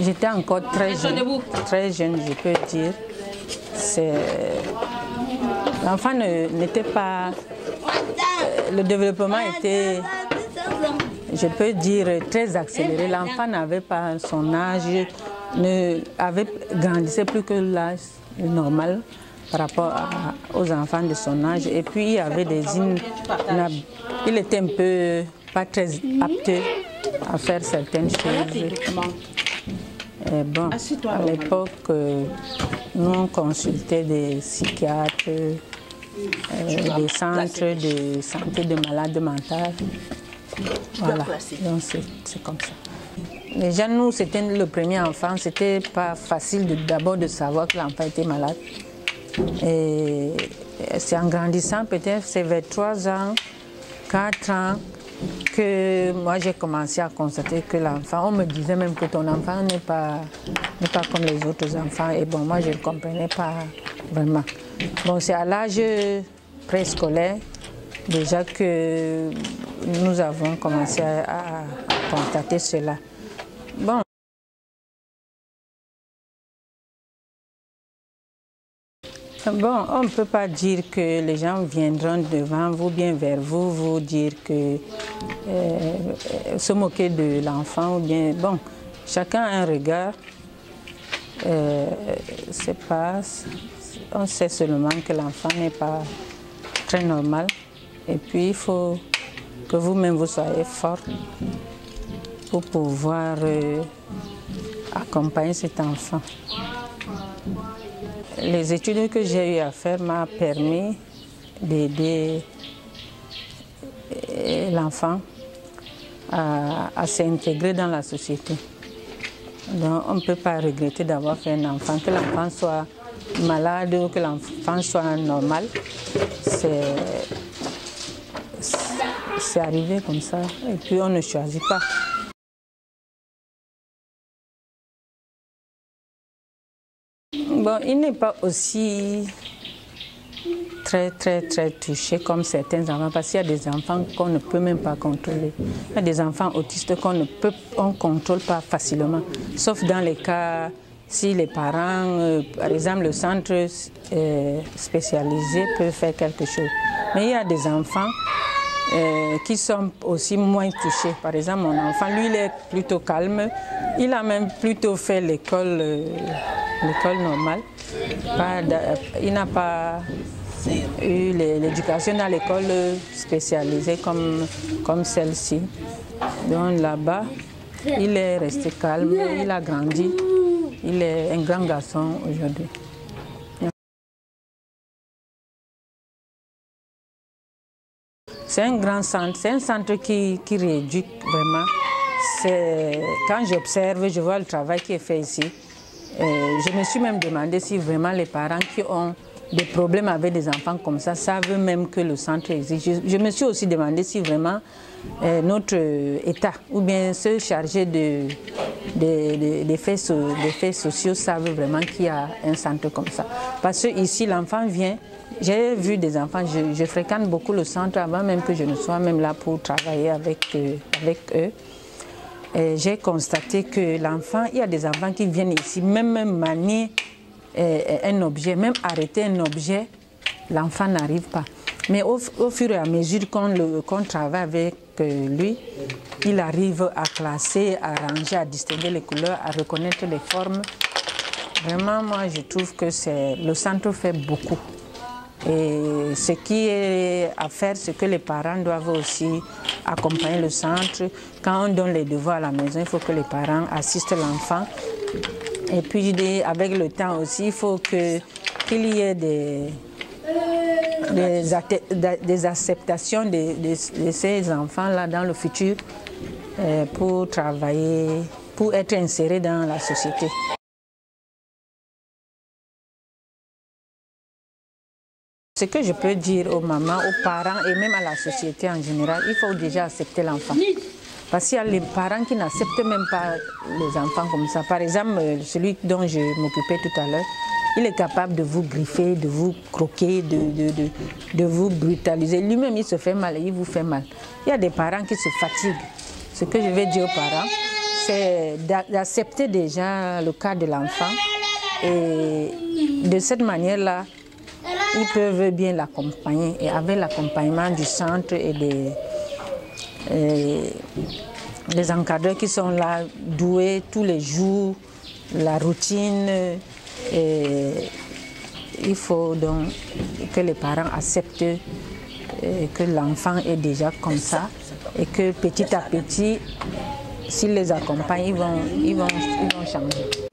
J'étais encore très jeune, je peux dire. L'enfant n'était pas... le développement était, je peux dire, très accéléré. L'enfant n'avait pas son âge, grandissait plus que l'âge normal par rapport aux enfants de son âge. Et puis il y avait il était un peu pas très apte à faire certaines choses. Et bon, à l'époque, nous on consultait des psychiatres, des centres de santé de malades mentaux. Voilà, donc c'est comme ça. Déjà, nous, c'était le premier enfant, c'était pas facile d'abord de savoir que l'enfant était malade. Et c'est en grandissant, peut-être, c'est vers 3 ans, 4 ans, que moi j'ai commencé à constater que l'enfant, on me disait même que ton enfant n'est pas comme les autres enfants. Et bon, moi je ne comprenais pas vraiment. Bon, c'est à l'âge préscolaire déjà que nous avons commencé à constater cela. Bon. Bon, on ne peut pas dire que les gens viendront devant vous, bien vers vous, vous dire que se moquer de l'enfant ou bien... Bon, chacun a un regard. On sait seulement que l'enfant n'est pas très normal. Et puis, il faut que vous-même vous soyez fort pour pouvoir accompagner cet enfant. Les études que j'ai eu à faire m'ont permis d'aider l'enfant à s'intégrer dans la société. Donc on ne peut pas regretter d'avoir fait un enfant, que l'enfant soit malade ou que l'enfant soit normal. C'est arrivé comme ça et puis on ne choisit pas. Bon, il n'est pas aussi très touché comme certains enfants, parce qu'il y a des enfants qu'on ne peut même pas contrôler. Il y a des enfants autistes qu'on ne contrôle pas facilement, sauf dans les cas si les parents, par exemple le centre spécialisé peut faire quelque chose. Mais il y a des enfants qui sont aussi moins touchés. Par exemple, mon enfant, lui, il est plutôt calme. Il a même plutôt fait l'école normale. Il n'a pas eu l'éducation dans l'école spécialisée comme celle-ci. Donc là-bas, il est resté calme, il a grandi. Il est un grand garçon aujourd'hui. C'est un grand centre, c'est un centre qui rééduque vraiment. Quand j'observe, je vois le travail qui est fait ici. Je me suis même demandé si vraiment les parents qui ont des problèmes avec des enfants comme ça savent même que le centre existe. Je me suis aussi demandé si vraiment notre État ou bien ceux chargés des faits sociaux savent vraiment qu'il y a un centre comme ça. Parce que ici, l'enfant vient. J'ai vu des enfants, je fréquente beaucoup le centre avant même que je ne sois même là pour travailler avec eux. J'ai constaté que l'enfant, il y a des enfants qui viennent ici, même manier un objet, même arrêter un objet, l'enfant n'arrive pas. Mais au fur et à mesure qu'on travaille avec lui, il arrive à classer, à ranger, à distinguer les couleurs, à reconnaître les formes. Vraiment, moi, je trouve que le centre fait beaucoup. Et ce qui est à faire, c'est que les parents doivent aussi accompagner le centre. Quand on donne les devoirs à la maison, il faut que les parents assistent l'enfant. Et puis avec le temps aussi, il faut qu'il y ait des acceptations de ces enfants-là dans le futur pour travailler, pour être insérés dans la société. Ce que je peux dire aux mamans, aux parents et même à la société en général, il faut déjà accepter l'enfant. Parce qu'il y a les parents qui n'acceptent même pas les enfants comme ça. Par exemple, celui dont je m'occupais tout à l'heure, il est capable de vous griffer, de vous croquer, de vous brutaliser. Lui-même, il se fait mal et il vous fait mal. Il y a des parents qui se fatiguent. Ce que je vais dire aux parents, c'est d'accepter déjà le cas de l'enfant. Et de cette manière-là, ils peuvent bien l'accompagner. Et avec l'accompagnement du centre et des encadreurs qui sont là, doués tous les jours, la routine. Il faut donc que les parents acceptent que l'enfant est déjà comme ça et que petit à petit, s'ils les accompagnent, ils vont changer.